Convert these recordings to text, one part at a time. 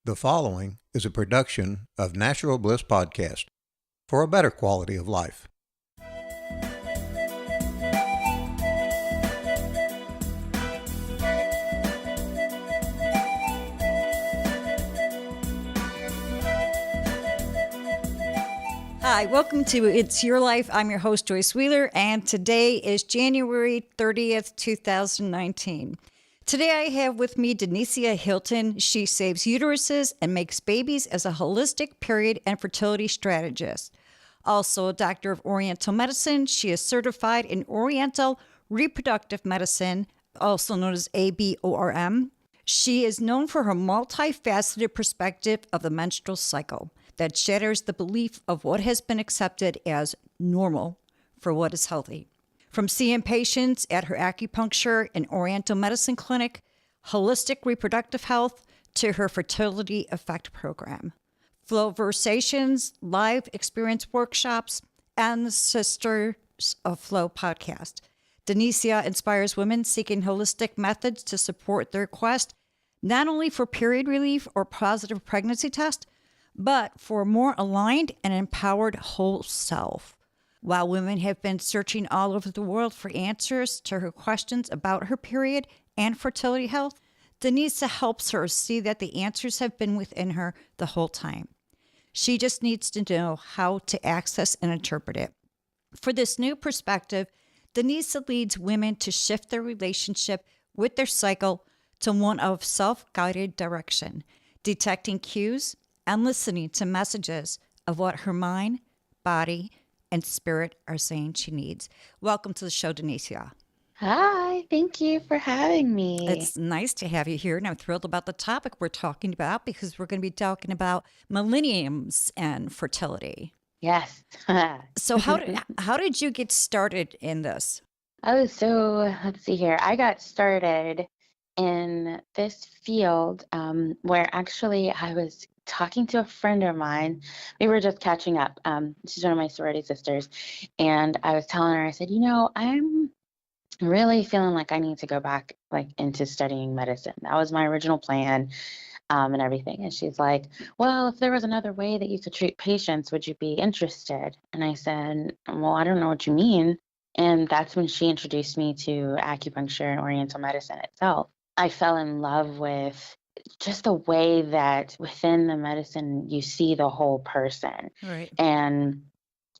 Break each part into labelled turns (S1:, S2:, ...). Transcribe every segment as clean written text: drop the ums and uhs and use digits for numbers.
S1: The following is a production of Natural Bliss Podcast for a better quality of life.
S2: Hi, welcome to It's Your Life. I'm your host, Joyce Wheeler, and today is January 30th, 2019. Today I have with me Denicia Hilton. She saves uteruses and makes babies as a holistic period and fertility strategist. Also a doctor of Oriental medicine, she is certified in Oriental reproductive medicine, also known as ABORM. She is known for her multifaceted perspective of the menstrual cycle that shatters the belief of what has been accepted as normal for what is healthy. From seeing patients at her acupuncture and Oriental medicine clinic, holistic reproductive health, to her fertility effect program. Flowversations, live experience workshops, and the Sisters of Flow podcast. Denicia inspires women seeking holistic methods to support their quest, not only for period relief or positive pregnancy test, but for a more aligned and empowered whole self. While women have been searching all over the world for answers to her questions about her period and fertility health, Denicia helps her see that the answers have been within her the whole time. She just needs to know how to access and interpret it. For this new perspective, Denicia leads women to shift their relationship with their cycle to one of self-guided direction, detecting cues and listening to messages of what her mind, body, and spirit are saying she needs. Welcome to the show, Denicia.
S3: Hi, thank you for having me.
S2: It's nice to have you here, and I'm thrilled about the topic we're talking about because we're going to be talking about millennials and fertility.
S3: Yes.
S2: So how did you get started in this?
S3: Let's see here. I got started in this field where actually I was talking to a friend of mine. We were just catching up. She's one of my sorority sisters. And I was telling her, I said, I'm really feeling like I need to go back into studying medicine. That was my original plan and everything. And she's like, well, if there was another way that you could treat patients, would you be interested? And I said, well, I don't know what you mean. And that's when she introduced me to acupuncture and Oriental medicine itself. I fell in love with just the way that within the medicine you see the whole person.
S2: Right.
S3: And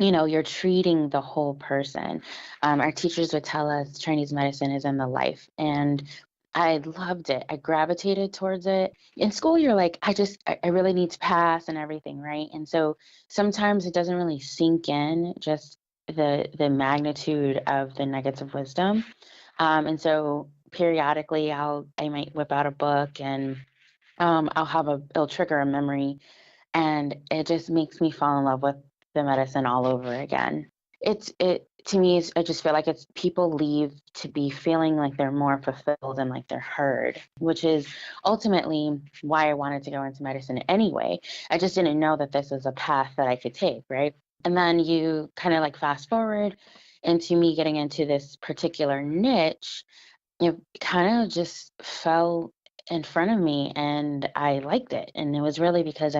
S3: you're treating the whole person. Our teachers would tell us Chinese medicine is in the life, and I loved it. I gravitated towards it. In school, you're like, I really need to pass and everything, right? And so sometimes it doesn't really sink in just the magnitude of the nuggets of wisdom. And so periodically I might whip out a book and it'll trigger a memory, and it just makes me fall in love with the medicine all over again. To me, I just feel like it's people leave to be feeling like they're more fulfilled and like they're heard, which is ultimately why I wanted to go into medicine anyway. I just didn't know that this was a path that I could take, right? And then you kind of fast forward into me getting into this particular niche. It kind of just fell in front of me and I liked it. And it was really because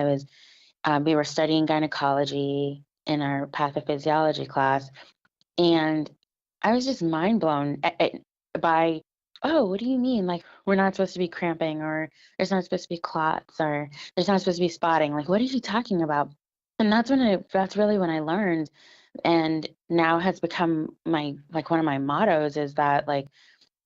S3: we were studying gynecology in our pathophysiology class. And I was just mind blown by, oh, what do you mean? We're not supposed to be cramping, or there's not supposed to be clots, or there's not supposed to be spotting. What are you talking about? And that's really when I learned, and now has become my, one of my mottos is that,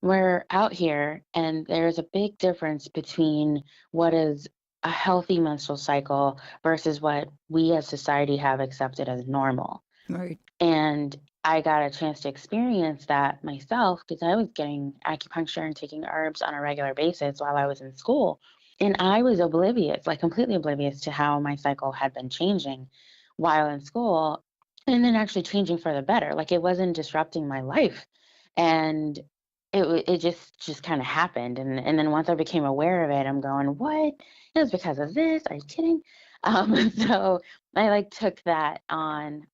S3: we're out here and there's a big difference between what is a healthy menstrual cycle versus what we as society have accepted as normal.
S2: Right.
S3: And I got a chance to experience that myself because I was getting acupuncture and taking herbs on a regular basis while I was in school. And I was oblivious, completely oblivious to how my cycle had been changing while in school, and then actually changing for the better. It wasn't disrupting my life. And it just kind of happened. And then once I became aware of it, I'm going, what? It was because of this? Are you kidding? So I took that on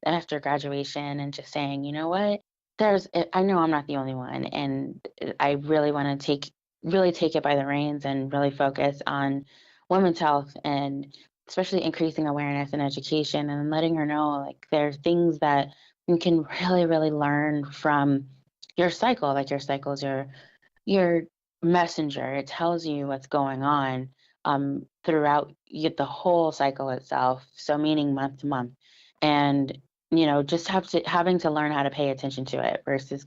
S3: after graduation and just saying, you know what? I know I'm not the only one, and I really want to really take it by the reins and really focus on women's health, and especially increasing awareness and education and letting her know like there are things that you can really, really learn from your cycle. Like your cycle is your messenger. It tells you what's going on throughout the whole cycle itself. So meaning month to month, and just having to learn how to pay attention to it versus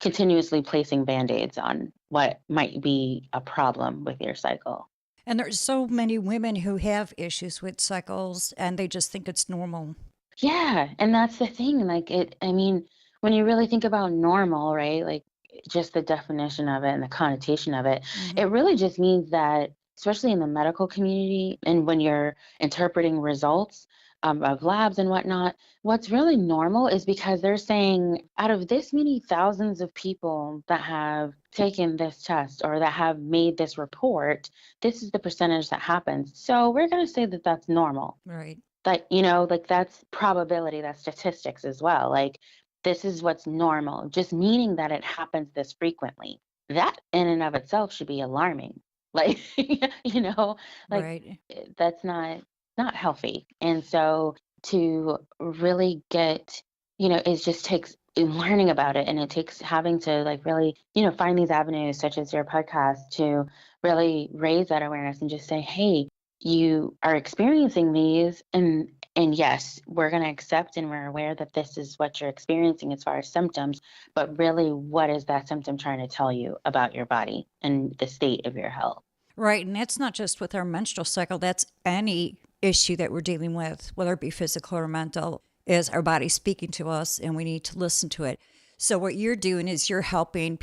S3: continuously placing band-aids on what might be a problem with your cycle.
S2: And there's so many women who have issues with cycles and they just think it's normal.
S3: Yeah, and that's the thing. Like I mean, when you really think about normal, right? Like just the definition of it and the connotation of it, it
S2: Hmm.
S3: really just means that, especially in the medical community and when you're interpreting results of labs and whatnot, what's really normal is because they're saying out of this many thousands of people that have taken this test or that have made this report, this is the percentage that happens. So we're going to say that that's normal.
S2: Right.
S3: Like, like that's probability, that's statistics as well. Like, this is what's normal, just meaning that it happens this frequently. That in and of itself should be alarming. Like, like
S2: Right.
S3: that's not healthy. And so to really get, it just takes learning about it, and it takes having to like really, find these avenues such as your podcast to really raise that awareness and just say, hey, you are experiencing these, and yes, we're going to accept and we're aware that this is what you're experiencing as far as symptoms, but really what is that symptom trying to tell you about your body and the state of your health?
S2: Right. And that's not just with our menstrual cycle, that's any issue that we're dealing with, whether it be physical or mental, is our body speaking to us and we need to listen to it. So what you're doing is you're helping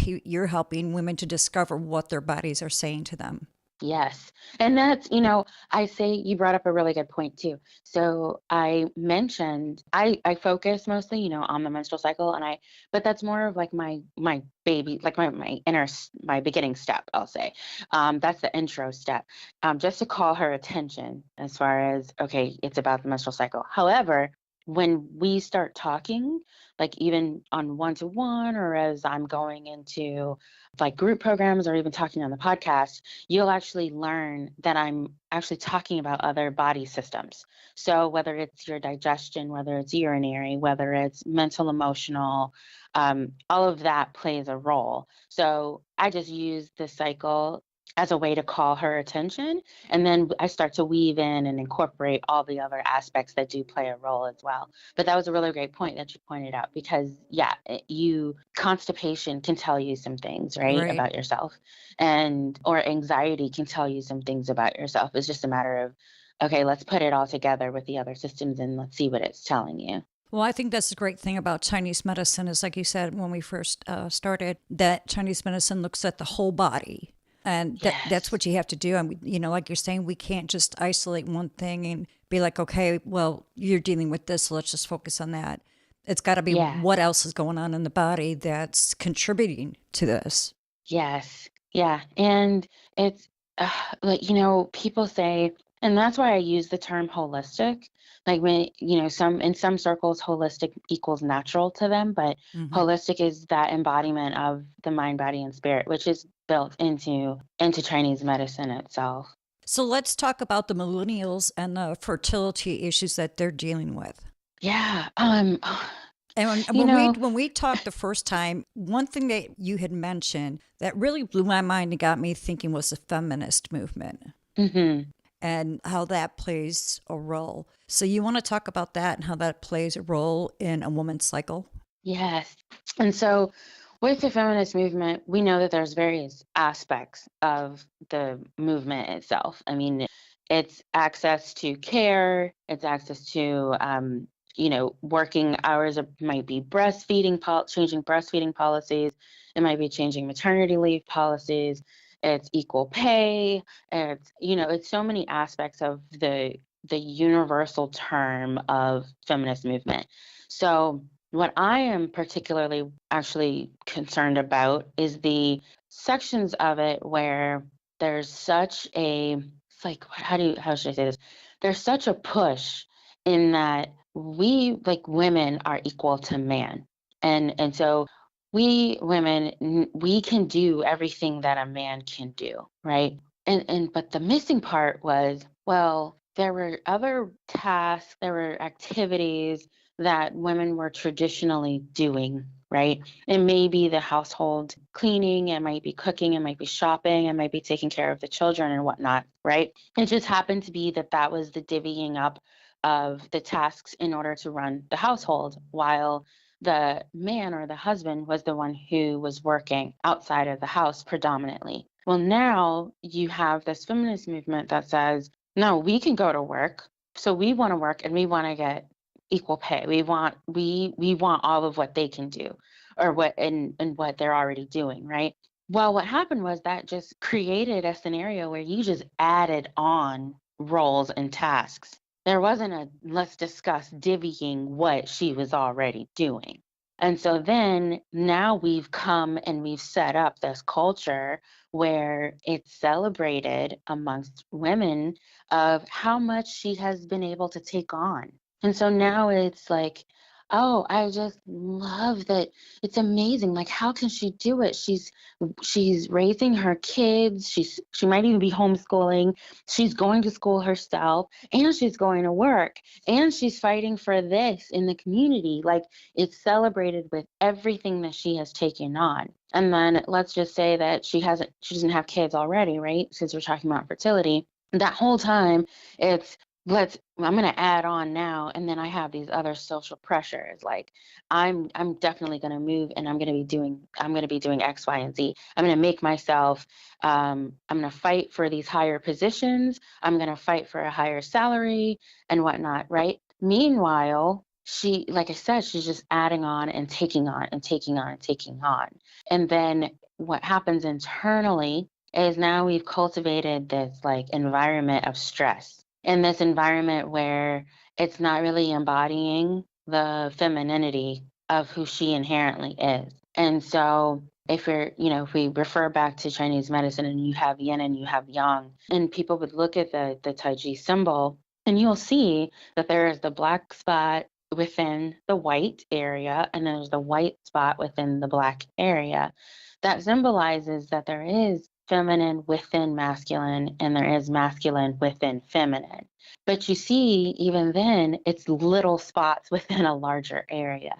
S2: women to discover what their bodies are saying to them.
S3: Yes. And that's, I say you brought up a really good point too. So I mentioned I focus mostly, on the menstrual cycle, but that's more of like my baby, like my beginning step, I'll say. That's the intro step. Just to call her attention as far as, okay, it's about the menstrual cycle. However, when we start talking, like even on one-to-one or as I'm going into like group programs or even talking on the podcast, you'll actually learn that I'm actually talking about other body systems. So whether it's your digestion, whether it's urinary, whether it's mental, emotional, all of that plays a role. So I just use the cycle as a way to call her attention. And then I start to weave in and incorporate all the other aspects that do play a role as well. But that was a really great point that you pointed out because, yeah, constipation can tell you some things, right,
S2: Right.
S3: about yourself, or anxiety can tell you some things about yourself. It's just a matter of, okay, let's put it all together with the other systems and let's see what it's telling you.
S2: Well, I think that's the great thing about Chinese medicine is, like you said, when we first started, that Chinese medicine looks at the whole body. And that's
S3: Yes.
S2: what you have to do. And, like you're saying, we can't just isolate one thing and be like, okay, well, you're dealing with this, so let's just focus on that. It's got to be
S3: Yeah.
S2: what else is going on in the body that's contributing to this.
S3: Yes. Yeah. And it's like, people say, and that's why I use the term holistic. Like when, in some circles, holistic equals natural to them, but
S2: Hmm.
S3: holistic is that embodiment of the mind, body, and spirit, which is built into Chinese medicine itself.
S2: So let's talk about the millennials and the fertility issues that they're dealing with.
S3: Yeah.
S2: And when, and
S3: You
S2: when we
S3: know,
S2: when we talked the first time, one thing that you had mentioned that really blew my mind and got me thinking was the feminist movement
S3: mhm.
S2: and how that plays a role. So you want to talk about that and how that plays a role in a woman's cycle?
S3: Yes. And so with the feminist movement, we know that there's various aspects of the movement itself. I mean, it's access to care, it's access to, working hours. It might be changing breastfeeding policies. It might be changing maternity leave policies. It's equal pay. It's so many aspects of the universal term of feminist movement. So what I am particularly actually concerned about is the sections of it where there's such a, it's like, how should I say this? There's such a push in that we, like women, are equal to man. And so we women, we can do everything that a man can do, right? But the missing part was, well, there were other tasks, there were activities that women were traditionally doing, right? It may be the household cleaning, it might be cooking, it might be shopping, it might be taking care of the children and whatnot, right? It just happened to be that that was the divvying up of the tasks in order to run the household, while the man or the husband was the one who was working outside of the house predominantly. Well, now you have this feminist movement that says, no, we can go to work. So we want to work and we want to get equal pay. We want all of what they can do or and what they're already doing, right? Well, what happened was that just created a scenario where you just added on roles and tasks. There wasn't a let's discuss divvying what she was already doing. And so then now we've come and we've set up this culture where it's celebrated amongst women of how much she has been able to take on. And so now it's like, oh, I just love that. It's amazing. Like, how can she do it? She's raising her kids. She might even be homeschooling. She's going to school herself, and she's going to work, and she's fighting for this in the community. Like, it's celebrated with everything that she has taken on. And then let's just say that she doesn't have kids already, right? Since we're talking about fertility, that whole time it's I'm going to add on now, and then I have these other social pressures. Like, I'm definitely going to move, and I'm going to be doing X, Y, and Z. I'm going to make myself I'm going to fight for these higher positions. I'm going to fight for a higher salary and whatnot, right? Meanwhile, she, like I said, she's just adding on and taking on and taking on and taking on. And then what happens internally is now we've cultivated this like environment of stress, in this environment where it's not really embodying the femininity of who she inherently is. And so if we refer back to Chinese medicine and you have yin and you have yang, and people would look at the Tai Chi symbol, and you'll see that there is the black spot within the white area, and there's the white spot within the black area. That symbolizes that there is feminine within masculine and there is masculine within feminine. But you see, even then, it's little spots within a larger area,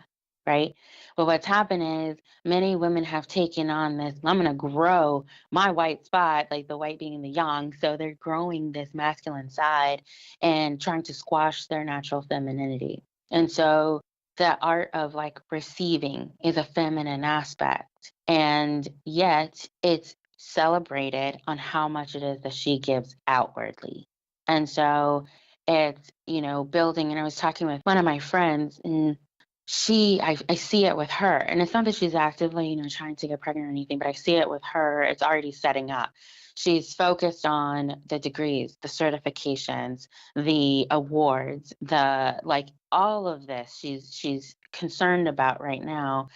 S3: right? But what's happened is many women have taken on this, I'm going to grow my white spot, like the white being the yang. So they're growing this masculine side and trying to squash their natural femininity. And so the art of like receiving is a feminine aspect. And yet it's celebrated on how much it is that she gives outwardly. And so it's, building. And I was talking with one of my friends, and I see it with her. And it's not that she's actively, trying to get pregnant or anything, but I see it with her. It's already setting up. She's focused on the degrees, the certifications, the awards, the like all of this she's concerned about right now.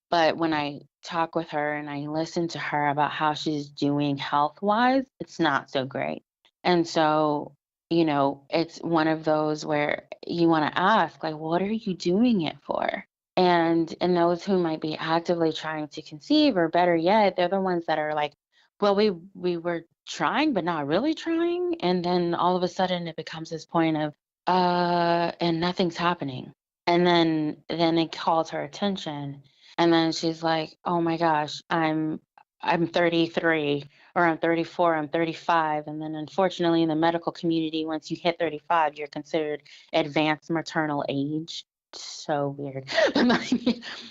S3: But when I talk with her and I listen to her about how she's doing health wise, it's not so great. And so, it's one of those where you want to ask, like, what are you doing it for? And those who might be actively trying to conceive, or better yet, they're the ones that are like, well, we were trying, but not really trying. And then all of a sudden it becomes this point of, and nothing's happening. And then it calls her attention. And then she's like, oh my gosh, I'm 33, or I'm 34, I'm 35. And then unfortunately in the medical community, once you hit 35, you're considered advanced maternal age. So weird.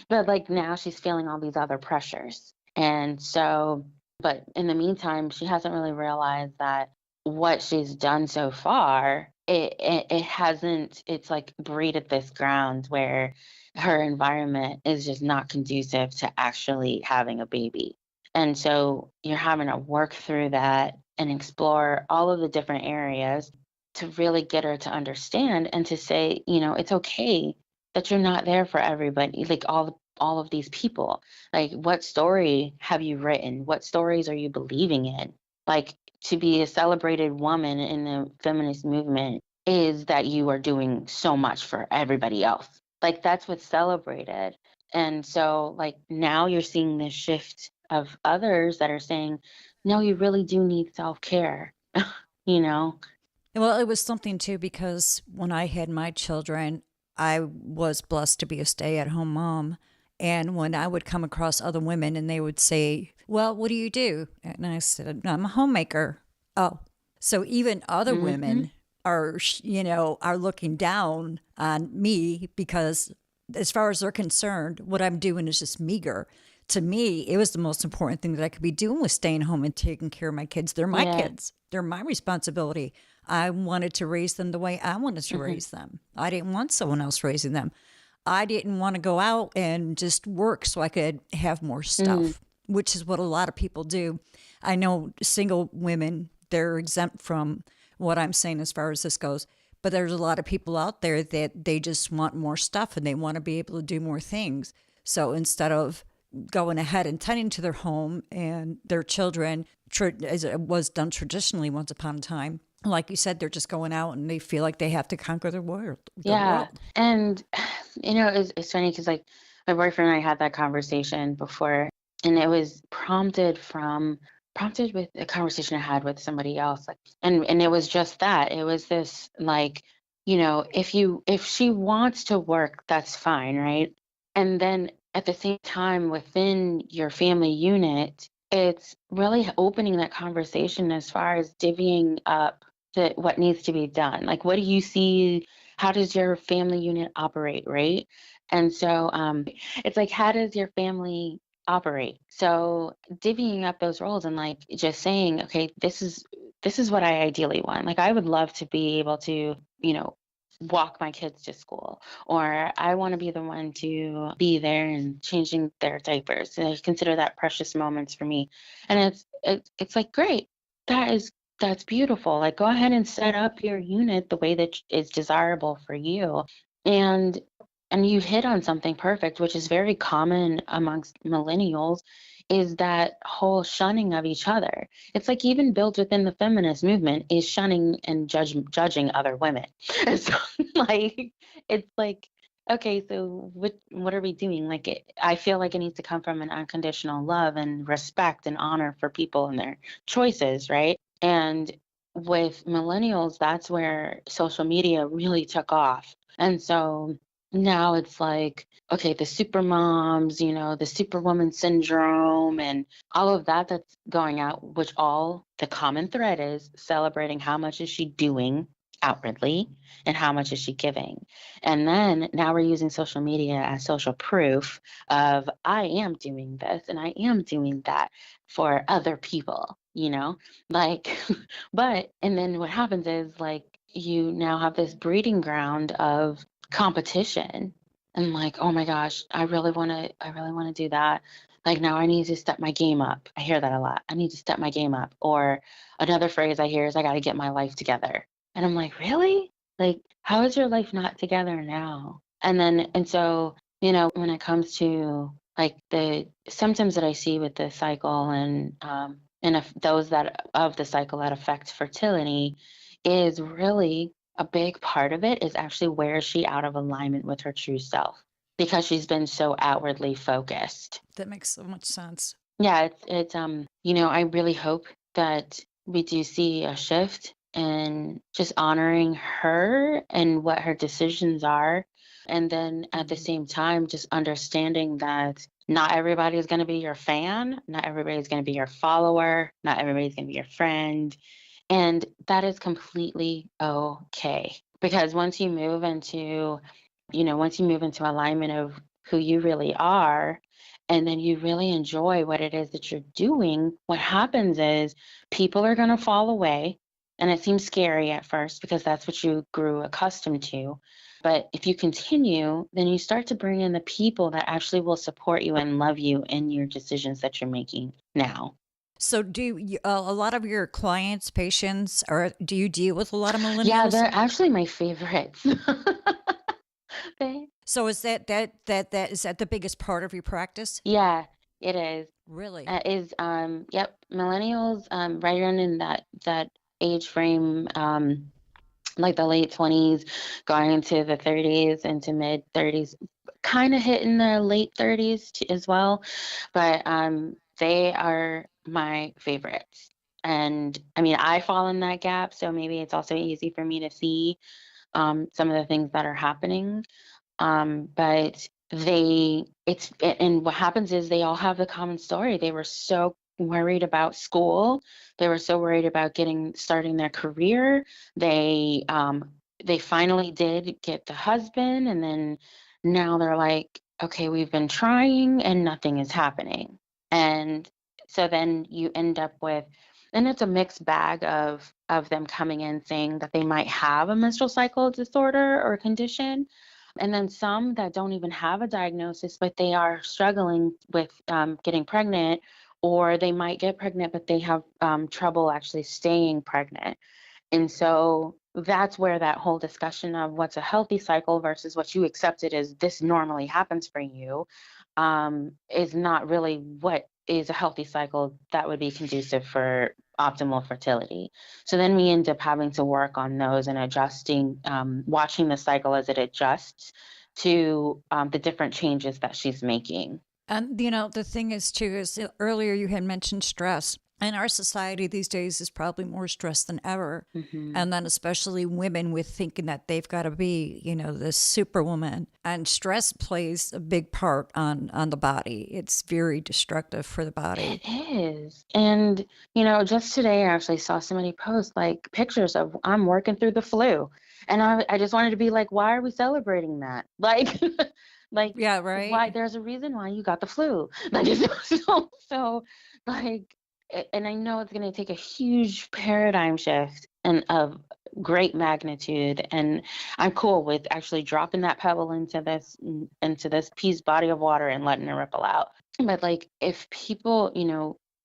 S3: But like now she's feeling all these other pressures. And so, but in the meantime, she hasn't really realized that what she's done so far, it hasn't, it's like breeded this ground where her environment is just not conducive to actually having a baby. And so you're having to work through that and explore all of the different areas to really get her to understand and to say, it's okay that you're not there for everybody, like all of these people. Like, what story have you written? What stories are you believing in? Like, to be a celebrated woman in the feminist movement is that you are doing so much for everybody else. Like, that's what's celebrated. And so, like, now you're seeing this shift of others that are saying, no, you really do need self-care, you know?
S2: Well, it was something too because when I had my children, I was blessed to be a stay at home mom. And when I would come across other women and they would say, well, what do you do? And I said, I'm a homemaker. Oh, so even other
S3: Mm-hmm.
S2: women are, are looking down on me because as far as they're concerned, what I'm doing is just meager. To me, it was the most important thing that I could be doing was staying home and taking care of my kids. They're my
S3: Yeah.
S2: kids. They're my responsibility. I wanted to raise them the way I wanted to
S3: Mm-hmm.
S2: raise them. I didn't want someone else raising them. I didn't want to go out and just work so I could have more
S3: Mm-hmm.
S2: stuff, which is what a lot of people do. I know single women, they're exempt from what I'm saying as far as this goes. But there's a lot of people out there that they just want more stuff and they want to be able to do more things. So instead of going ahead and tending to their home and their children, as it was done traditionally once upon a time, like you said, they're just going out and they feel like they have to conquer the world. The
S3: Yeah.
S2: world.
S3: And, it's funny because, like, my boyfriend and I had that conversation before, and it was prompted with a conversation I had with somebody else. Like, and it was just that. It was this, like, if she wants to work, that's fine, right? And then at the same time, within your family unit, it's really opening that conversation as far as divvying up what needs to be done. Like, what do you see? How does your family unit operate, right? And so it's like, how does your family operate? So divvying up those roles and, like, just saying, okay, this is what I ideally want. Like, I would love to be able to, walk my kids to school, or I want to be the one to be there and changing their diapers. And I consider that precious moments for me. And it's like, great. That is that's beautiful. Like, go ahead and set up your unit the way that is desirable for you. And you hit on something perfect, which is very common amongst millennials, is that whole shunning of each other. It's like even built within the feminist movement is shunning and judging other women. And so, like, it's like, okay, so what are we doing? Like, I feel like it needs to come from an unconditional love and respect and honor for people and their choices, right? And with millennials, that's where social media really took off. And so now it's like, okay, the super moms, the superwoman syndrome and all of that that's going out, which all the common thread is celebrating how much is she doing outwardly and how much is she giving. And then now we're using social media as social proof of I am doing this and I am doing that for other people, like, but, and then what happens is, like, you now have this breeding ground of competition and, like, oh my gosh, I really want to do that. Like, now I need to step my game up. I hear that a lot. I need to step my game up. Or another phrase I hear is I got to get my life together. And I'm like, really? Like, how is your life not together now? And so, when it comes to, like, the symptoms that I see with the cycle and if those that of the cycle that affect fertility is really a big part of it is actually where is she out of alignment with her true self because she's been so outwardly focused.
S2: That makes so much sense.
S3: Yeah, I really hope that we do see a shift in just honoring her and what her decisions are. And then at the
S2: Mhm.
S3: same time, just understanding that not everybody is going to be your fan, not everybody's going to be your follower, not everybody's going to be your friend. And that is completely okay. Because once you move into alignment of who you really are, and then you really enjoy what it is that you're doing, what happens is people are going to fall away. And it seems scary at first because that's what you grew accustomed to. But if you continue, then you start to bring in the people that actually will support you and love you in your decisions that you're making now.
S2: So, a lot of your clients, patients, or do you deal with a lot of
S3: Yeah,
S2: millennials?
S3: they're actually my favorites. They-
S2: So, is that the biggest part of your practice?
S3: yeah, it is.
S2: Really?
S3: Is yep, millennials right around in that age frame, like the late 20s going into the 30s into mid 30s, kind of hitting the late 30s as well. But They are my favorites. And I mean, I fall in that gap, so maybe it's also easy for me to see some of the things that are happening. But and what happens is they all have the common story. They were so worried about school. They were so worried about starting their career. They finally did get the husband, and then now they're like, okay, we've been trying and nothing is happening. And so then you end up with, and it's a mixed bag of them coming in saying that they might have a menstrual cycle disorder or condition, and then some that don't even have a diagnosis, but they are struggling with getting pregnant, or they might get pregnant, but they have trouble actually staying pregnant. And so that's where that whole discussion of what's a healthy cycle versus what you accepted as this normally happens for you is not really what is a healthy cycle that would be conducive for optimal fertility. So then we end up having to work on those and adjusting, watching the cycle as it adjusts to the different changes that she's making.
S2: And, the thing is, too, is earlier you had mentioned stress. And our society these days is probably more stressed than ever.
S3: Mm-hmm.
S2: And then especially women with thinking that they've got to be, this superwoman. And stress plays a big part on the body. It's very destructive for the body.
S3: It is. And, just today I actually saw somebody post like pictures of I'm working through the flu. And I just wanted to be like, why are we celebrating that? Like, like,
S2: Yeah, right.
S3: why? There's a reason why you got the flu. Like, so like, and I know it's going to take a huge paradigm shift and of great magnitude. And I'm cool with actually dropping that pebble into this peace body of water and letting it ripple out. But like, if people,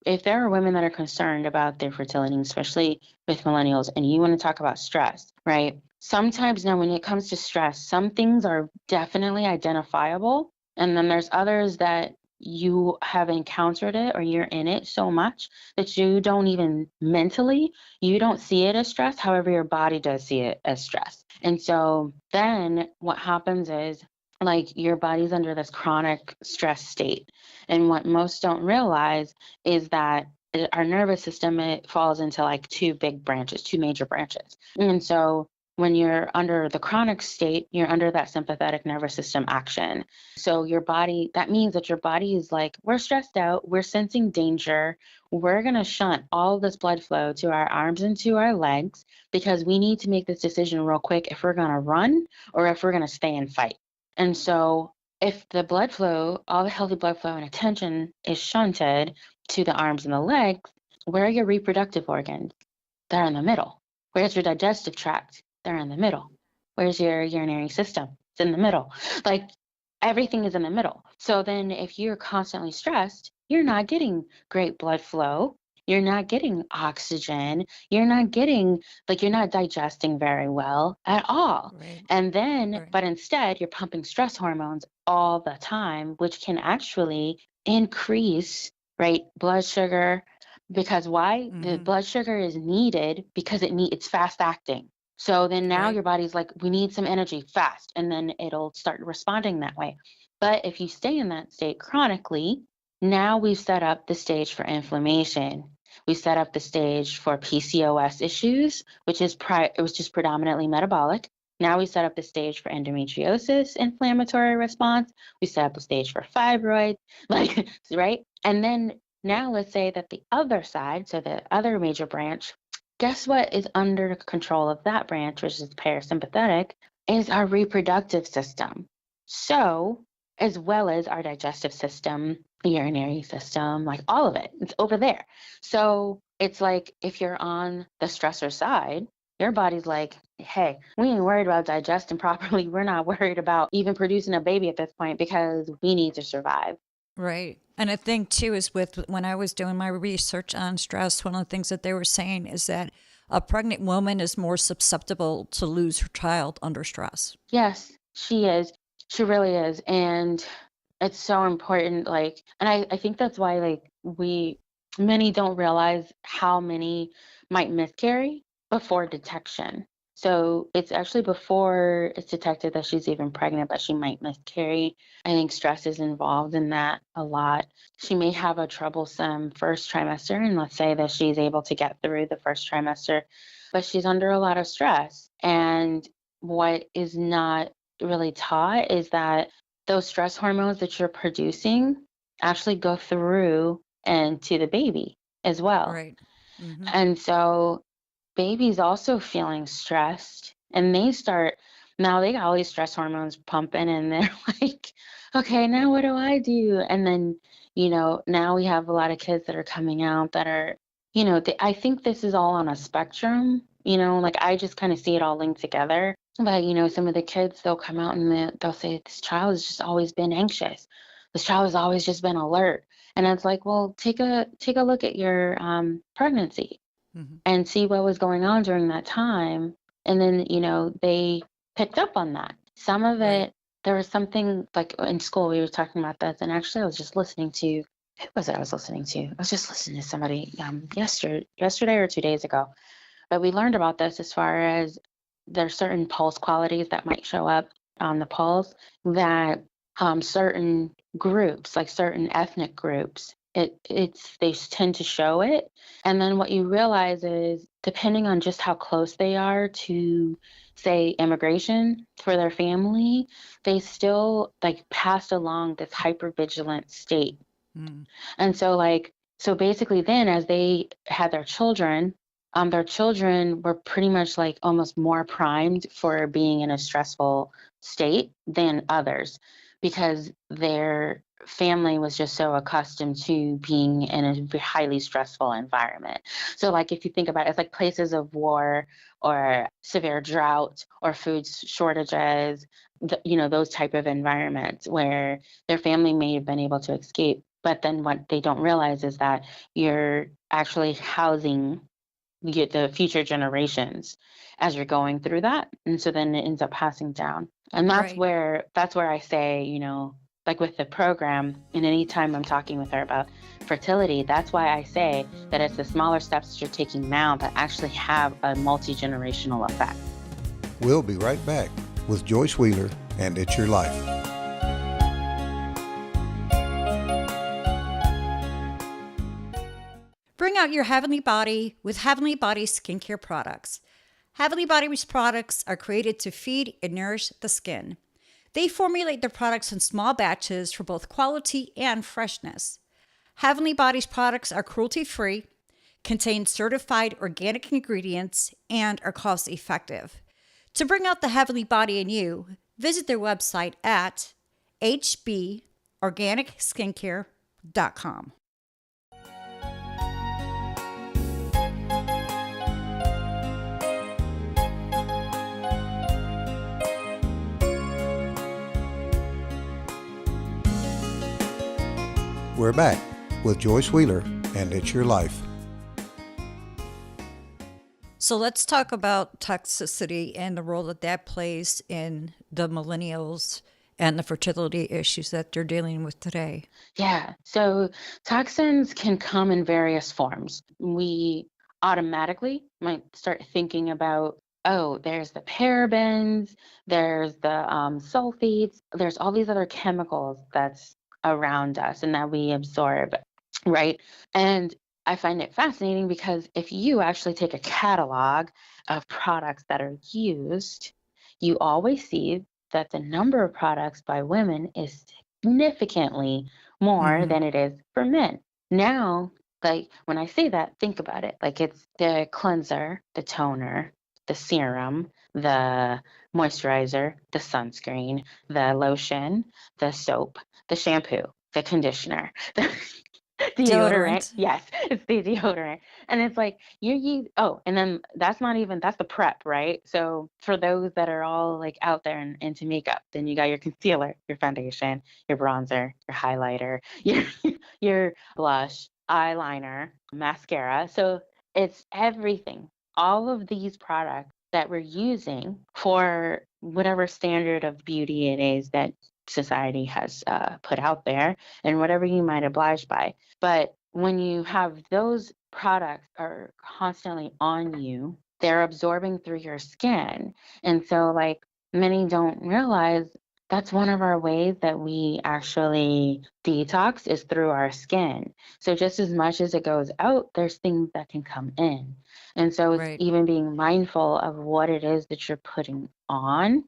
S3: if there are women that are concerned about their fertility, especially with millennials, and you want to talk about stress, right? Sometimes now when it comes to stress, some things are definitely identifiable. And then there's others that you have encountered it or you're in it so much that you don't even mentally, you don't see it as stress. However, your body does see it as stress. And so then what happens is like your body's under this chronic stress state. And what most don't realize is that our nervous system, it falls into like two major branches. And so when you're under the chronic state, you're under that sympathetic nervous system action. So that means that your body is like, we're stressed out, we're sensing danger, we're going to shunt all this blood flow to our arms and to our legs because we need to make this decision real quick if we're going to run or if we're going to stay and fight. And so if the blood flow, all the healthy blood flow and attention is shunted to the arms and the legs, where are your reproductive organs? They're in the middle. Where's your digestive tract? They're in the middle. Where's your urinary system? It's in the middle. Like everything is in the middle. So then if you're constantly stressed, you're not getting great blood flow. You're not getting oxygen. You're not digesting very well at all.
S2: Right.
S3: And then,
S2: Right.
S3: but instead, you're pumping stress hormones all the time, which can actually increase, right, blood sugar. Because why? The blood sugar is needed because it's fast acting. So then now
S2: Right.
S3: your body's like, we need some energy fast, and then it'll start responding that way. But if you stay in that state chronically, now we've set up the stage for inflammation. We set up the stage for PCOS issues, which is predominantly metabolic. Now we set up the stage for endometriosis, inflammatory response. We set up the stage for fibroids, like, right? And then now let's say that the other side, so the other major branch, guess what is under control of that branch, which is parasympathetic, is our reproductive system. So, as well as our digestive system, urinary system, like all of it, it's over there. So it's like if you're on the stressor side, your body's like, hey, we ain't worried about digesting properly. We're not worried about even producing a baby at this point because we need to survive.
S2: Right. And I think too is when I was doing my research on stress, one of the things that they were saying is that a pregnant woman is more susceptible to lose her child under stress.
S3: Yes, she is. She really is. And it's so important. Like, and I think that's why many don't realize how many might miscarry before detection. So it's actually before it's detected that she's even pregnant, but she might miscarry. I think stress is involved in that a lot. She may have a troublesome first trimester, and let's say that she's able to get through the first trimester, but she's under a lot of stress. And what is not really taught is that those stress hormones that you're producing actually go through and to the baby as well.
S2: Right. Mm-hmm.
S3: And so baby's also feeling stressed and they start now they got all these stress hormones pumping and they're like, okay, now what do I do? And then, now we have a lot of kids that are coming out that are, I think this is all on a spectrum, like I just kind of see it all linked together. But, some of the kids, they'll come out and they'll say, this child has just always been anxious. This child has always just been alert. And it's like, well, take a look at your pregnancy
S2: Mm-hmm.
S3: and see what was going on during that time. And then, they picked up on that. Some of
S2: Right.
S3: it, there was something like in school, we were talking about this. And actually, I was just listening to, who was it I was listening to? I was just listening to somebody yesterday or 2 days ago. But we learned about this as far as there's certain pulse qualities that might show up on the pulse that certain groups, like certain ethnic groups, they tend to show it. And then what you realize is depending on just how close they are to, say, immigration for their family, they still like passed along this hypervigilant state.
S2: Mm.
S3: And so basically then as they had their children were pretty much like almost more primed for being in a stressful state than others because their family was just so accustomed to being in a highly stressful environment. So like if you think about it, it's like places of war or severe drought or food shortages, those type of environments where their family may have been able to escape. But then what they don't realize is that you're actually housing the future generations as you're going through that. And so then it ends up passing down. And
S2: Right.
S3: that's where I say, like with the program, and anytime I'm talking with her about fertility, that's why I say that it's the smaller steps that you're taking now that actually have a multi-generational effect.
S1: We'll be right back with Joyce Wheeler and It's Your Life.
S2: Bring out your heavenly body with Heavenly Body skincare products. Heavenly Body's products are created to feed and nourish the skin. They formulate their products in small batches for both quality and freshness. Heavenly Body's products are cruelty-free, contain certified organic ingredients, and are cost-effective. To bring out the Heavenly Body in you, visit their website at hborganicskincare.com.
S1: We're back with Joyce Wheeler and It's Your Life.
S2: So let's talk about toxicity and the role that plays in the millennials and the fertility issues that they're dealing with today.
S3: Yeah. So toxins can come in various forms. We automatically might start thinking about, oh, there's the parabens, there's the sulfates, there's all these other chemicals that's around us and that we absorb, right? And I find it fascinating because if you actually take a catalog of products that are used, you always see that the number of products by women is significantly more
S2: Mm-hmm.
S3: than it is for men. Now, like when I say that, think about it. Like it's the cleanser, the toner, the serum, the moisturizer, the sunscreen, the lotion, the soap, the shampoo, the conditioner, the deodorant.
S2: Deodorant.
S3: Yes, it's the deodorant. And it's like and then that's the prep, right? So for those that are all like out there and into makeup, then you got your concealer, your foundation, your bronzer, your highlighter, your blush, eyeliner, mascara. So it's everything. All of these products that we're using for whatever standard of beauty it is that society has put out there and whatever you might oblige by. But when you have those products are constantly on you, they're absorbing through your skin. And so, like, many don't realize that's one of our ways that we actually detox is through our skin. So, just as much as it goes out, there's things that can come in. And so, it's
S2: Right.
S3: even being mindful of what it is that you're putting on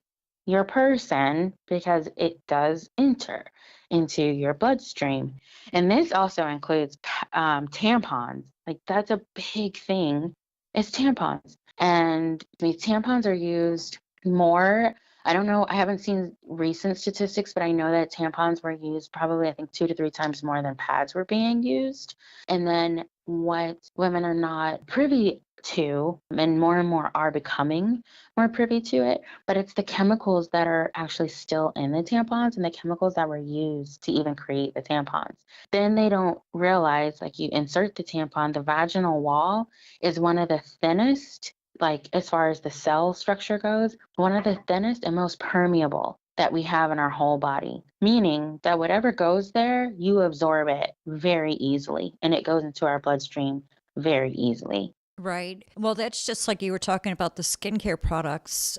S3: your person because it does enter into your bloodstream. And this also includes tampons. Like, that's a big thing, is tampons. And these tampons are used more. I don't know, I haven't seen recent statistics, but I know that tampons were used probably, I think, 2 to 3 times more than pads were being used. And then what women are not privy to, and more are becoming more privy to it, but it's the chemicals that are actually still in the tampons and the chemicals that were used to even create the tampons. Then they don't realize, like, you insert the tampon, the vaginal wall is one of the thinnest, like, as far as the cell structure goes, one of the thinnest and most permeable that we have in our whole body, meaning that whatever goes there, you absorb it very easily and it goes into our bloodstream very easily.
S2: Right. Well, that's just like you were talking about the skincare products,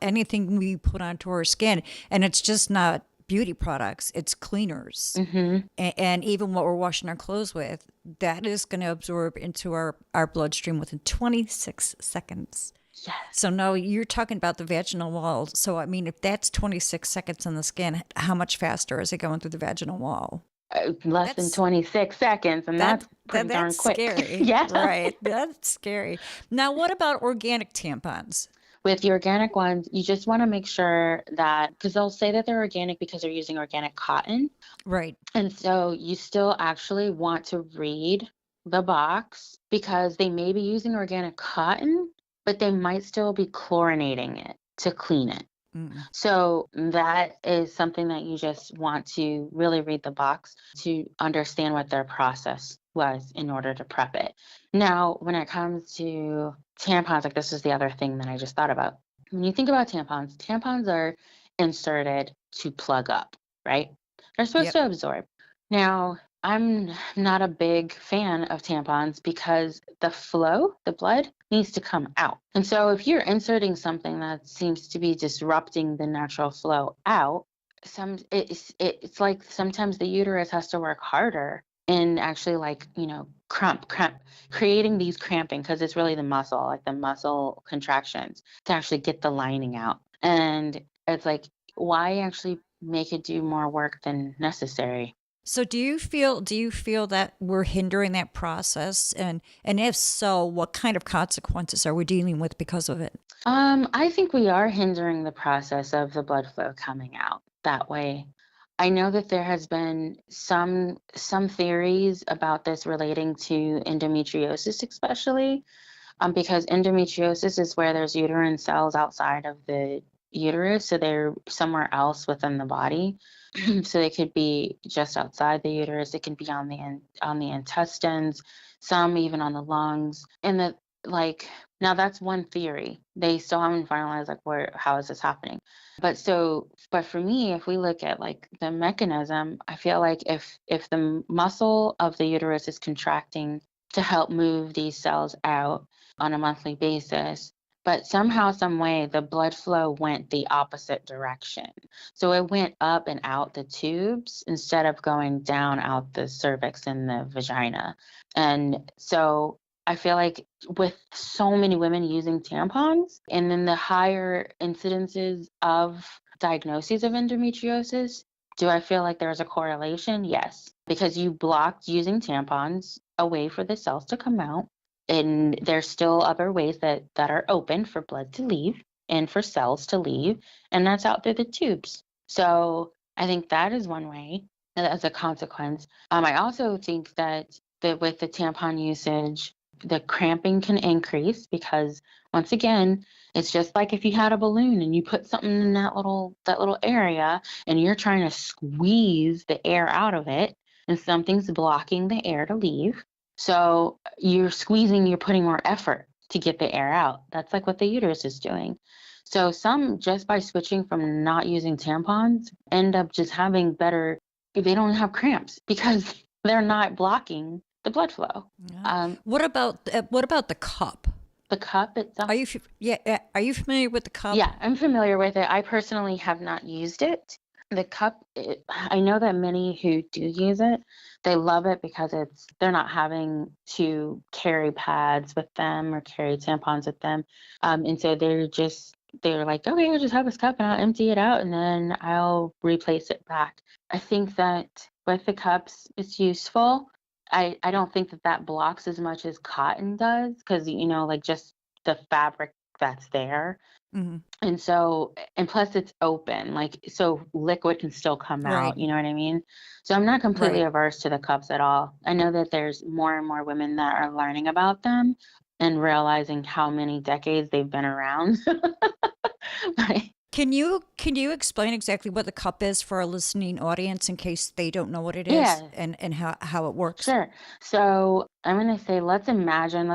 S2: anything we put onto our skin, and it's just not beauty products, it's cleaners. And even what we're washing our clothes with, that is going to absorb into our bloodstream within 26 seconds.
S3: Yes.
S2: So now you're talking about the vaginal wall. So, I mean, if that's 26 seconds on the skin, how much faster is it going through the vaginal wall?
S3: Less than 26 seconds, and that's pretty darn
S2: that's
S3: quick.
S2: scary.
S3: Yeah.
S2: Right. That's scary. Now, what about organic tampons?
S3: With the organic ones, you just want to make sure that, because they'll say that they're organic because they're using organic cotton.
S2: Right.
S3: And so you still actually want to read the box because they may be using organic cotton, but they might still be chlorinating it to clean it. So that is something that you just want to really read the box to understand what their process was in order to prep it. Now, when it comes to tampons, like, this is the other thing that I just thought about. When you think about tampons, tampons are inserted to plug up, right? They're supposed to absorb. Now, I'm not a big fan of tampons because the flow, the blood, needs to come out. And so if you're inserting something that seems to be disrupting the natural flow out, it's like sometimes the uterus has to work harder in actually, like, cramp, creating these cramping, because it's really the muscle, like the muscle contractions to actually get the lining out. And it's like, why actually make it do more work than necessary?
S2: So do you feel that we're hindering that process? And if so, what kind of consequences are we dealing with because of it?
S3: I think we are hindering the process of the blood flow coming out that way. I know that there has been some theories about this relating to endometriosis, especially because endometriosis is where there's uterine cells outside of the uterus, so they're somewhere else within the body. So they could be just outside the uterus. It can be on the intestines, some even on the lungs. And the, like, now that's one theory. They still haven't finalized, like, how is this happening? But for me, if we look at, like, the mechanism, I feel like if the muscle of the uterus is contracting to help move these cells out on a monthly basis, but somehow, some way, the blood flow went the opposite direction. So it went up and out the tubes instead of going down out the cervix and the vagina. And so I feel like with so many women using tampons, and then the higher incidences of diagnoses of endometriosis, do I feel like there's a correlation? Yes, because you blocked using tampons a way for the cells to come out. And there's still other ways that are open for blood to leave and for cells to leave, and that's out through the tubes. So I think that is one way as a consequence. I also think that with the tampon usage, the cramping can increase because, once again, it's just like if you had a balloon and you put something in that little area and you're trying to squeeze the air out of it, and something's blocking the air to leave. So you're putting more effort to get the air out. That's like what the uterus is doing. So some, just by switching from not using tampons, end up just having better, they don't have cramps because they're not blocking the blood flow.
S2: Yeah. What about the cup?
S3: The cup itself.
S2: Are you are you familiar with the cup?
S3: Yeah, I'm familiar with it. I personally have not used it. The cup, I know that many who do use it, they love it because they're not having to carry pads with them or carry tampons with them. And so they're like, okay, I'll just have this cup and I'll empty it out and then I'll replace it back. I think that with the cups, it's useful. I don't think that that blocks as much as cotton does because, like just the fabric that's there.
S2: Hmm.
S3: And so, and plus it's open, like, so liquid can still come
S2: Right.
S3: out, you know what I mean? So I'm not completely
S2: Right.
S3: averse to the cups at all. I know that there's more and more women that are learning about them and realizing how many decades they've been around. Like,
S2: Can you explain exactly what the cup is for our listening audience in case they don't know what it is
S3: yeah,
S2: and how it works?
S3: sure. So I'm going to say, let's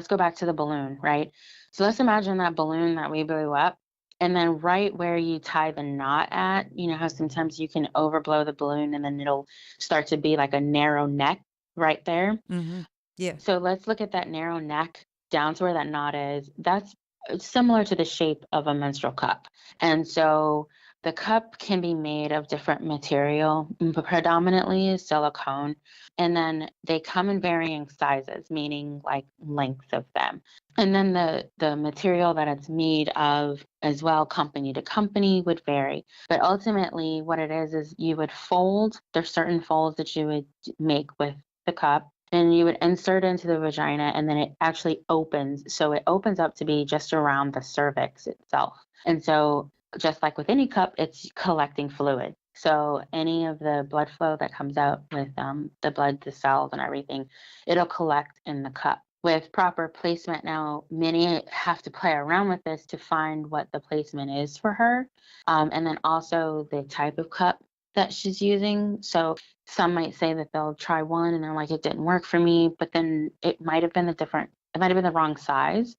S3: go back to the balloon, right? So let's imagine that balloon that we blew up. And then right where you tie the knot at, you know how sometimes you can overblow the balloon and then it'll start to be like a narrow neck right there.
S2: Hmm. Yeah.
S3: So let's look at that narrow neck down to where that knot is. That's similar to the shape of a menstrual cup. And so the cup can be made of different material, but predominantly is silicone. And then they come in varying sizes, meaning like lengths of them. And then the material that it's made of as well, company to company, would vary. But ultimately, what it is you would fold. There's certain folds that you would make with the cup and you would insert into the vagina and then it actually opens. So it opens up to be just around the cervix itself. And so just like with any cup, it's collecting fluid. So any of the blood flow that comes out with the blood, the cells and everything, it'll collect in the cup. With proper placement now, many have to play around with this to find what the placement is for her. And then also the type of cup that she's using. So some might say that they'll try one and they're like, it didn't work for me, but then it might have been it might have been the wrong size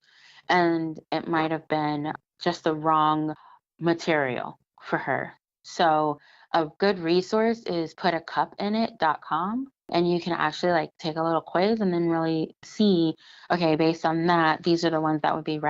S3: and it might have been just the wrong material for her. So a good resource is putacupinit.com and you can actually like take a little quiz and then really see, okay, based on that, these are the ones that would be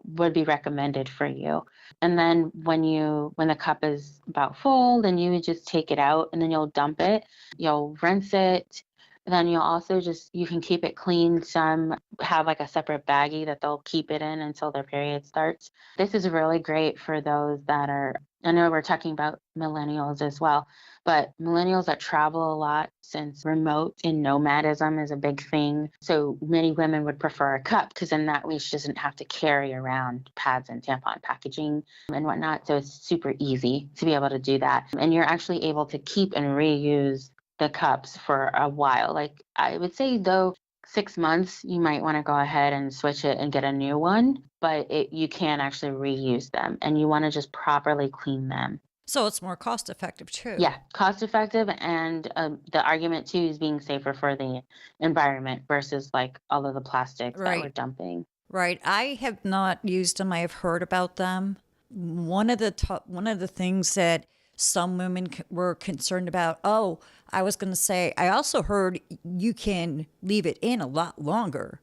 S3: would be recommended for you. And then when the cup is about full, then you would just take it out and then you'll dump it. You'll rinse it. Then you'll also you can keep it clean. Some have like a separate baggie that they'll keep it in until their period starts. This is really great for those that are, I know we're talking about millennials as well, but millennials that travel a lot since remote and nomadism is a big thing. So many women would prefer a cup because then that way she doesn't have to carry around pads and tampon packaging and whatnot. So it's super easy to be able to do that. And you're actually able to keep and reuse the cups for a while. Like I would say though, 6 months, you might want to go ahead and switch it and get a new one, but you can actually reuse them and you want to just properly clean them.
S2: So it's more cost effective too.
S3: Yeah, cost effective. And the argument too is being safer for the environment versus like all of the plastics that we're
S2: Right.
S3: dumping.
S2: Right. I have not used them. I have heard about them. One of the things that some women were concerned about. Oh, I was going to say. I also heard you can leave it in a lot longer.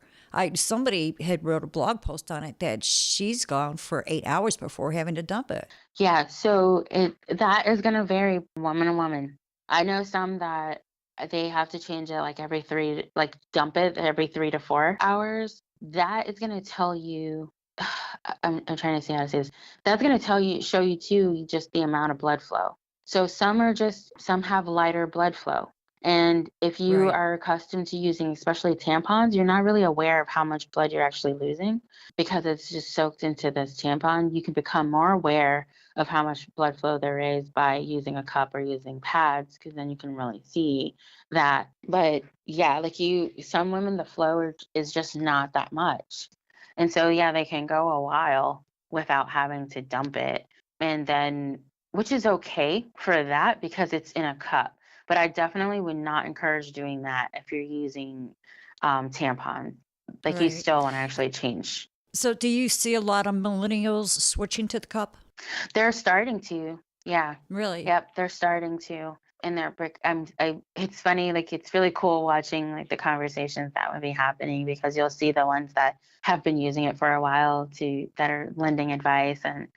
S2: Somebody had wrote a blog post on it that she's gone for 8 hours before having to dump it.
S3: Yeah, so that is going to vary woman to woman. I know some that they have to change it like like dump it every 3 to 4 hours. That is going to tell you, I'm trying to see how to say this. That's going to show you too, just the amount of blood flow. So some have lighter blood flow. And if you
S2: Right.
S3: are accustomed to using, especially tampons, you're not really aware of how much blood you're actually losing because it's just soaked into this tampon. You can become more aware of how much blood flow there is by using a cup or using pads because then you can really see that. But yeah, like some women, the flow is just not that much. And so, yeah, they can go a while without having to dump it. And then, which is okay for that because it's in a cup. But I definitely would not encourage doing that if you're using tampons. Like you
S2: Right.
S3: still want to actually change.
S2: So do you see a lot of millennials switching to the cup?
S3: They're starting to. Yeah.
S2: Really?
S3: Yep. They're starting to. in their brick. It's funny, like it's really cool watching like the conversations that would be happening, because you'll see the ones that have been using it for a while that are lending advice and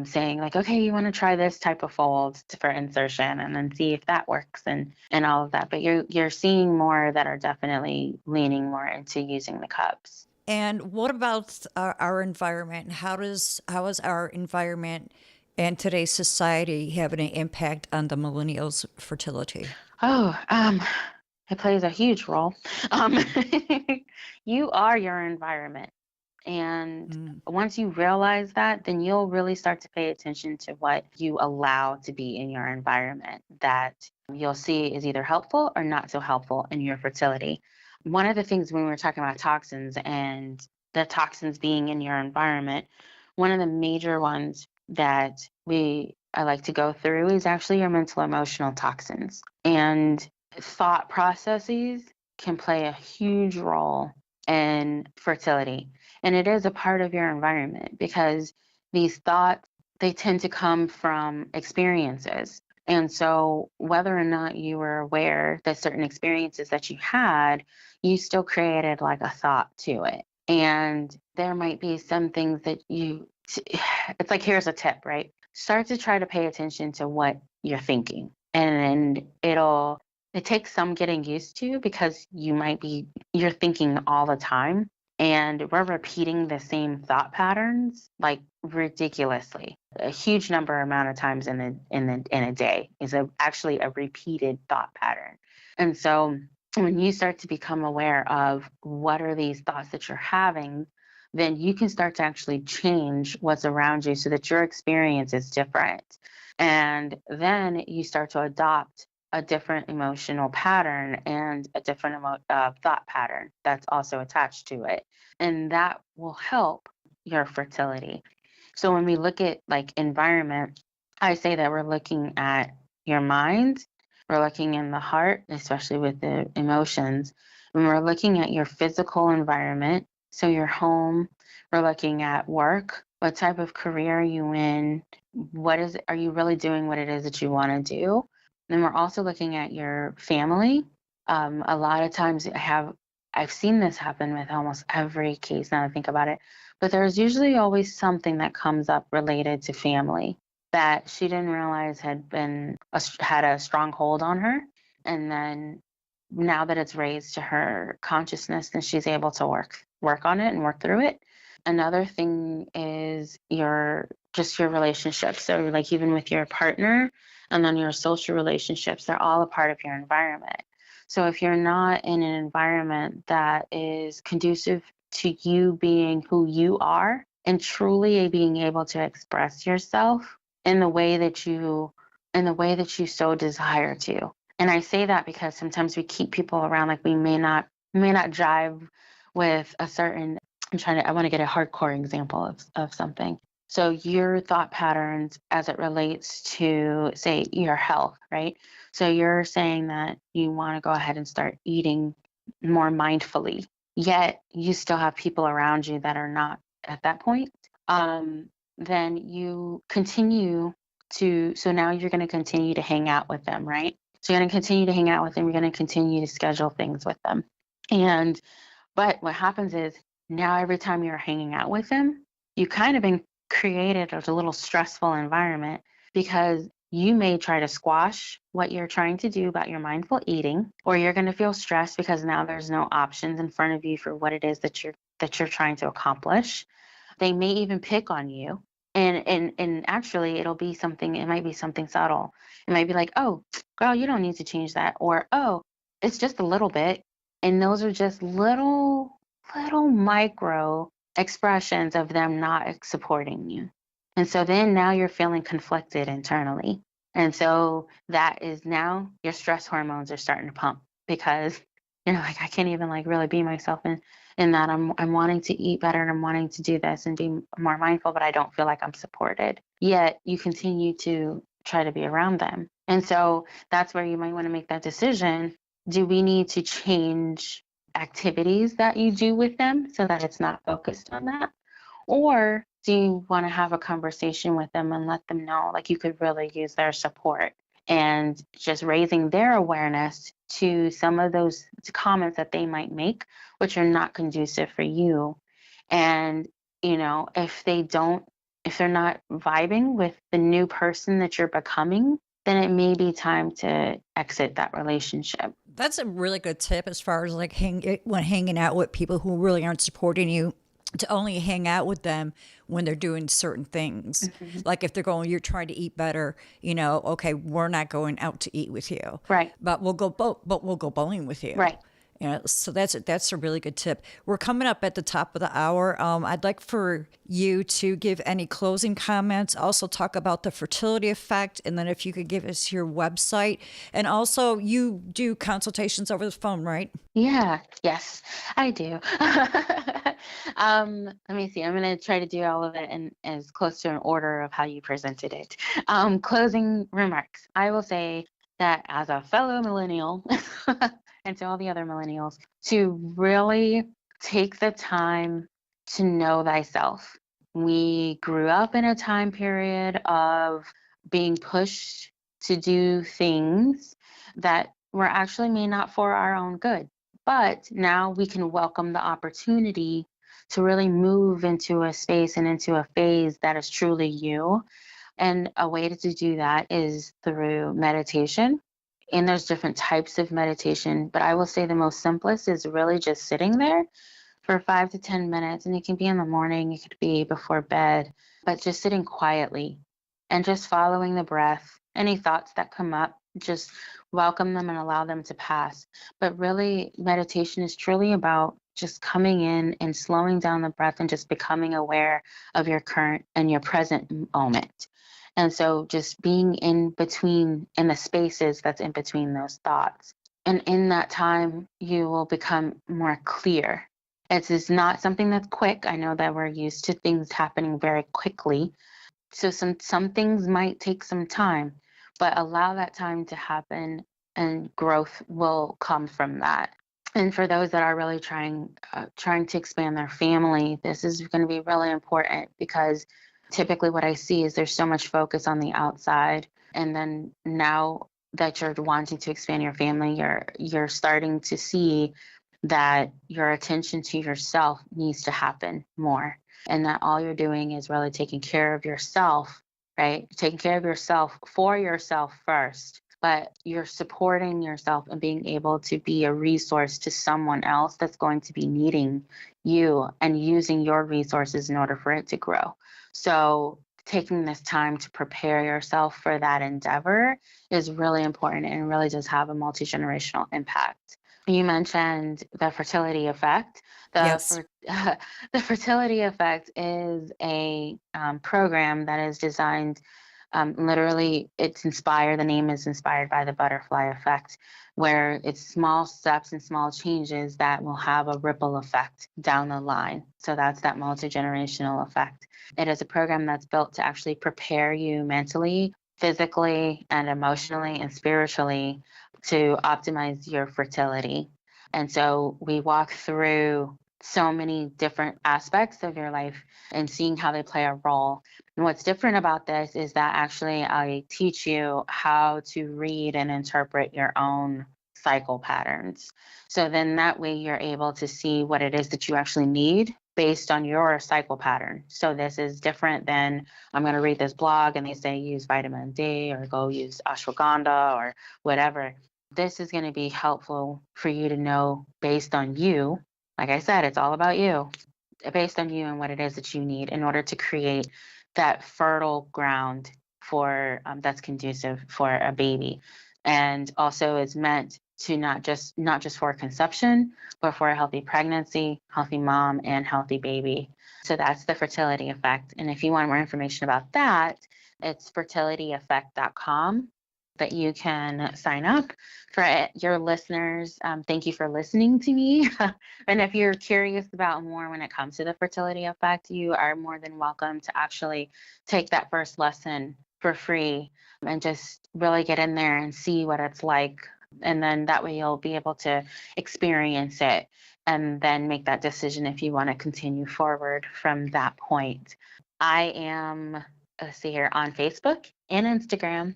S3: saying like, okay, you want to try this type of fold for insertion and then see if that works and all of that. But you're seeing more that are definitely leaning more into using the cups.
S2: And what about our environment? How is our environment and today's society having an impact on the millennials' fertility?
S3: Oh, it plays a huge role. Um, you are your environment. And
S2: Mm.
S3: once you realize that, then you'll really start to pay attention to what you allow to be in your environment that you'll see is either helpful or not so helpful in your fertility. One of the things when we were talking about toxins and the toxins being in your environment, one of the major ones that I like to go through is actually your mental emotional toxins. And thought processes can play a huge role in fertility. And it is a part of your environment, because these thoughts, they tend to come from experiences. And so whether or not you were aware that certain experiences that you had, you still created like a thought to it. And there might be some things that it's like, here's a tip, right? Start to try to pay attention to what you're thinking. And it takes some getting used to, because you're thinking all the time, and we're repeating the same thought patterns like ridiculously. A huge amount of times in a day is actually a repeated thought pattern. And so when you start to become aware of what are these thoughts that you're having, then you can start to actually change what's around you so that your experience is different. And then you start to adopt a different emotional pattern and a different thought pattern that's also attached to it. And that will help your fertility. So when we look at like environment, I say that we're looking at your mind, we're looking in the heart, especially with the emotions. When we're looking at your physical environment, so your home, we're looking at work, what type of career are you in? Are you really doing what it is that you want to do? Then we're also looking at your family. A lot of times I've seen this happen with almost every case now that I think about it, but there's usually always something that comes up related to family that she didn't realize had a strong hold on her. And then now that it's raised to her consciousness, then she's able to work on it and work through it. Another thing is your relationships. So like even with your partner and then your social relationships, they're all a part of your environment. So if you're not in an environment that is conducive to you being who you are and truly being able to express yourself in the way that you so desire to. And I say that because sometimes we keep people around, like we may not jive with a certain, I want to get a hardcore example of something. So your thought patterns as it relates to, say, your health, right? So you're saying that you want to go ahead and start eating more mindfully, yet you still have people around you that are not at that point. Then you continue so now you're going to continue to hang out with them, right? So you're going to continue to hang out with them. You're going to continue to schedule things with them. But what happens is now every time you're hanging out with them, you kind of been created as a little stressful environment, because you may try to squash what you're trying to do about your mindful eating, or you're going to feel stressed because now there's no options in front of you for what it is that you're trying to accomplish. They may even pick on you. And actually it might be something subtle. It might be like, oh, girl, you don't need to change that. Or, oh, it's just a little bit. And those are just little micro expressions of them not supporting you. And so then now you're feeling conflicted internally. And so that is now your stress hormones are starting to pump, because you're like, I can't even like really be myself in that I'm wanting to eat better and I'm wanting to do this and be more mindful, but I don't feel like I'm supported. Yet you continue to try to be around them. And so that's where you might want to make that decision. Do we need to change activities that you do with them so that it's not focused on that? Or do you want to have a conversation with them and let them know like you could really use their support and just raising their awareness to some of those comments that they might make, which are not conducive for you. And, if they're not vibing with the new person that you're becoming, then it may be time to exit that relationship.
S2: That's a really good tip as far as like when hanging out with people who really aren't supporting you, to only hang out with them when they're doing certain things.
S3: Mhm.
S2: Like if they're going, you're trying to eat better, okay, we're not going out to eat with you,
S3: Right,
S2: but we'll go bowling with you.
S3: right.
S2: So that's a really good tip. We're coming up at the top of the hour. I'd like for you to give any closing comments, also talk about the fertility effect, and then if you could give us your website. And also, you do consultations over the phone, right?
S3: Yeah, yes, I do. Let me see. I'm going to try to do all of it in as close to an order of how you presented it. Closing remarks. I will say that as a fellow millennial, and to all the other millennials, to really take the time to know thyself. We grew up in a time period of being pushed to do things that were actually made not for our own good. But now we can welcome the opportunity to really move into a space and into a phase that is truly you. And a way to do that is through meditation. And there's different types of meditation, but I will say the most simplest is really just sitting there for 5 to 10 minutes. And it can be in the morning, it could be before bed, but just sitting quietly and just following the breath. Any thoughts that come up, just welcome them and allow them to pass. But really, meditation is truly about just coming in and slowing down the breath and just becoming aware of your current and your present moment. And so just being in the spaces that's in between those thoughts. And in that time, you will become more clear. It's not something that's quick. I know that we're used to things happening very quickly. So some things might take some time, but allow that time to happen and growth will come from that. And for those that are really trying to expand their family, this is going to be really important because typically what I see is there's so much focus on the outside, and then now that you're wanting to expand your family, you're starting to see that your attention to yourself needs to happen more, and that all you're doing is really taking care of yourself, right? Taking care of yourself for yourself first, but you're supporting yourself and being able to be a resource to someone else that's going to be needing you and using your resources in order for it to grow. So taking this time to prepare yourself for that endeavor is really important and really does have a multi-generational impact. You mentioned the fertility effect.
S2: Yes.
S3: The fertility effect is a program that is designed, literally, the name is inspired by the butterfly effect, where it's small steps and small changes that will have a ripple effect down the line. So that's that multi-generational effect. It is a program that's built to actually prepare you mentally, physically, and emotionally and spiritually to optimize your fertility. And so we walk through so many different aspects of your life and seeing how they play a role. And what's different about this is that actually I teach you how to read and interpret your own cycle patterns. So then that way you're able to see what it is that you actually need based on your cycle pattern. So this is different than I'm going to read this blog and they say use vitamin D or go use ashwagandha or whatever. This is going to be helpful for you to know based on you. Like I said, it's all about you, based on you and what it is that you need in order to create that fertile ground for that's conducive for a baby, and also is meant to not just for conception, but for a healthy pregnancy, healthy mom, and healthy baby. So that's the fertility effect. And if you want more information about that, it's fertilityeffect.com that you can sign up. For your listeners, thank you for listening to me. And if you're curious about more when it comes to the fertility effect, you are more than welcome to actually take that first lesson for free and just really get in there and see what it's like. And then that way you'll be able to experience it and then make that decision if you want to continue forward from that point. I am, let's see here, on Facebook and Instagram.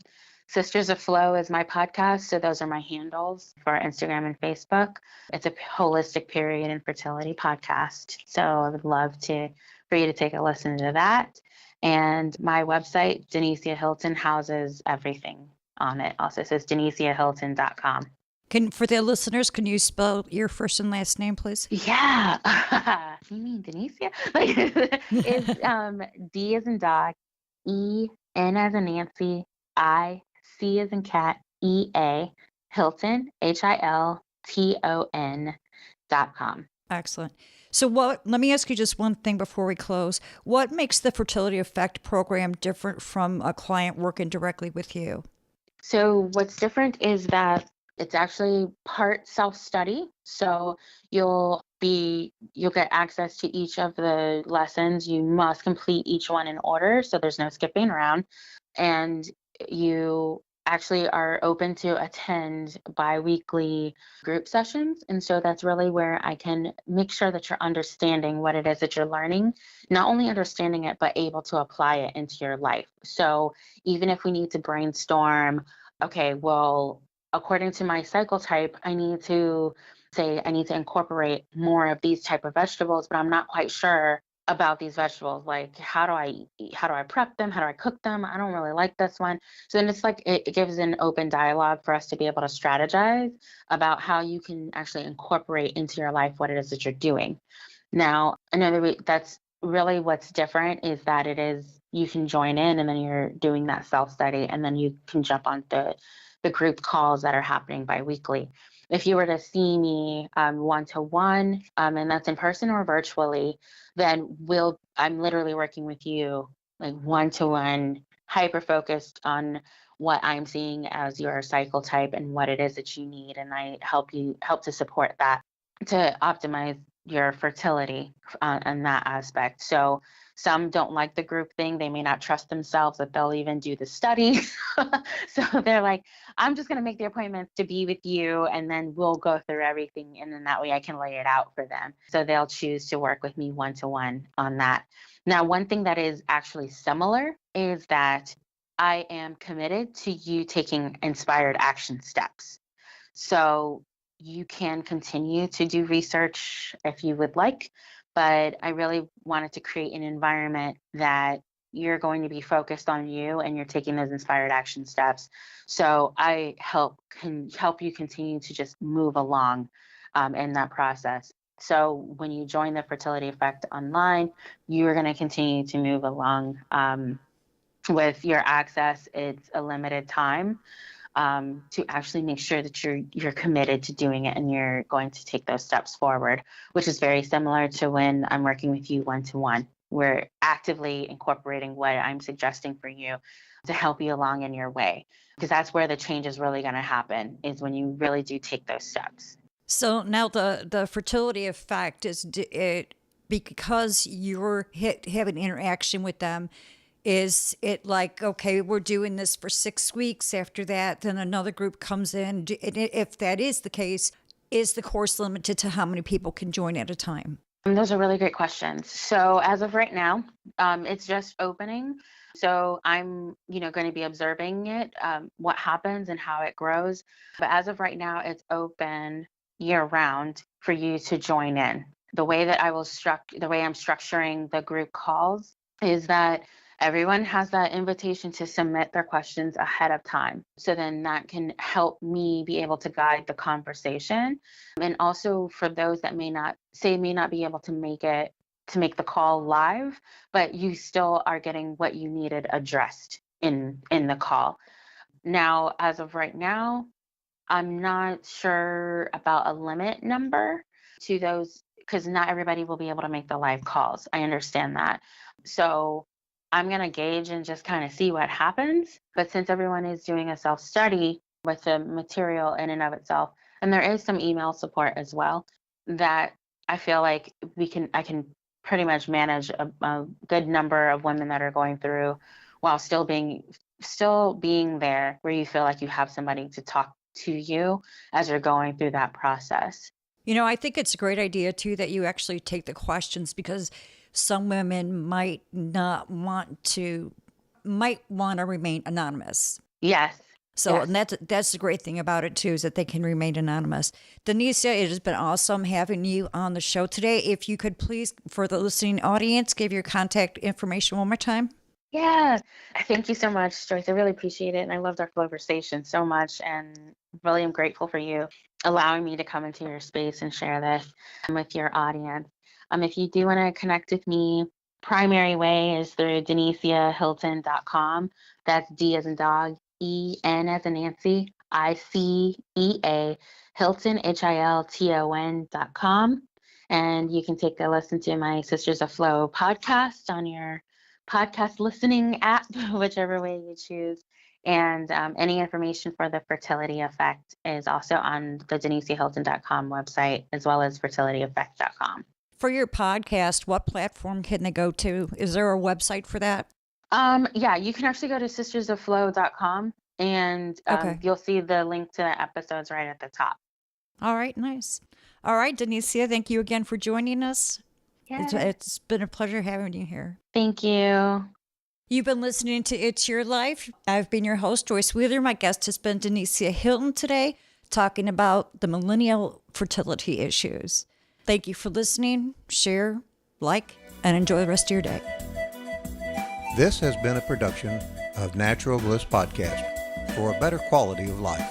S3: Sisters of Flow is my podcast. So those are my handles for Instagram and Facebook. It's a holistic period and fertility podcast. So I would love for you to take a listen to that. And my website, Denicia Hilton, houses everything on it. Also says deniciahilton.com.
S2: For the listeners, can you spell your first and last name, please?
S3: Yeah. You mean Denicia? It's D as in dog, E, N as in Nancy, I, C as in cat, EA, Hilton, HILTON.com.
S2: Excellent. So let me ask you just one thing before we close. What makes the Fertility Effect program different from a client working directly with you?
S3: So what's different is that it's actually part self-study. So you'll get access to each of the lessons. You must complete each one in order, so there's no skipping around. And you actually are open to attend bi-weekly group sessions. And so that's really where I can make sure that you're understanding what it is that you're learning, not only understanding it, but able to apply it into your life. So even if we need to brainstorm, okay, well, according to my cycle type, I need to incorporate more of these type of vegetables, but I'm not quite sure about these vegetables. Like, how do I prep them? How do I cook them? I don't really like this one. So then it's like it gives an open dialogue for us to be able to strategize about how you can actually incorporate into your life what it is that you're doing. Now, that's really what's different is that you can join in and then you're doing that self-study and then you can jump on the group calls that are happening bi-weekly. If you were to see me one-to-one, and that's in person or virtually, then I'm literally working with you like one-to-one, hyper-focused on what I'm seeing as your cycle type and what it is that you need. And I help to support that to optimize your fertility in that aspect. So some don't like the group thing. They may not trust themselves that they'll even do the study. So they're like, I'm just going to make the appointments to be with you and then we'll go through everything. And then that way I can lay it out for them. So they'll choose to work with me one-to-one on that. Now, one thing that is actually similar is that I am committed to you taking inspired action steps. So you can continue to do research if you would like, but I really wanted to create an environment that you're going to be focused on you and you're taking those inspired action steps. So I can help you continue to just move along in that process. So when you join the Fertility Effect online, you're going to continue to move along with your access. It's a limited time to actually make sure that you're committed to doing it and you're going to take those steps forward, which is very similar to when I'm working with you one-to-one. We're actively incorporating what I'm suggesting for you to help you along in your way, because that's where the change is really going to happen, is when you really do take those steps.
S2: So now the Fertility Effect is it because you're having interaction with them. Is it like, okay, we're doing this for 6 weeks. After that, then another group comes in. And if that is the case, is the course limited to how many people can join at a time?
S3: And those are really great questions. So as of right now, it's just opening. So I'm, going to be observing it, what happens and how it grows. But as of right now, it's open year round for you to join in. The way that I'm structuring the group calls is that everyone has that invitation to submit their questions ahead of time. So then that can help me be able to guide the conversation. And also for those that may not be able to make the call live, but you still are getting what you needed addressed in the call. Now, as of right now, I'm not sure about a limit number to those, because not everybody will be able to make the live calls. I understand that. So I'm going to gauge and just kind of see what happens. But since everyone is doing a self-study with the material in and of itself, and there is some email support as well, that I feel like I can pretty much manage a good number of women that are going through while still being there where you feel like you have somebody to talk to you as you're going through that process.
S2: I think it's a great idea too that you actually take the questions, because some women might want to remain anonymous.
S3: Yes.
S2: So,
S3: Yes.
S2: and that's the great thing about it too, is that they can remain anonymous. Denicia, it has been awesome having you on the show today. If you could please, for the listening audience, give your contact information one more time.
S3: Yes. Thank you so much, Joyce. I really appreciate it. And I loved our conversation so much. And really am grateful for you allowing me to come into your space and share this with your audience. If you do want to connect with me, primary way is through denisiahilton.com. That's D as in dog, E-N as in Nancy, I-C-E-A, Hilton, Hilton.com. And you can take a listen to my Sisters of Flow podcast on your podcast listening app, whichever way you choose. And any information for the Fertility Effect is also on the denisiahilton.com website, as well as fertilityeffect.com.
S2: For your podcast, what platform can they go to? Is there a website for that?
S3: Yeah, you can actually go to sistersofflow.com and
S2: Okay.
S3: you'll see the link to the episodes right at the top.
S2: All right, nice. All right, Denicia, thank you again for joining us. It's been a pleasure having you here.
S3: Thank you.
S2: You've been listening to It's Your Life. I've been your host, Joyce Wheeler. My guest has been Denicia Hilton today, talking about the millennial fertility issues. Thank you for listening. Share, like, and enjoy the rest of your day.
S1: This has been a production of Natural Bliss Podcast for a better quality of life.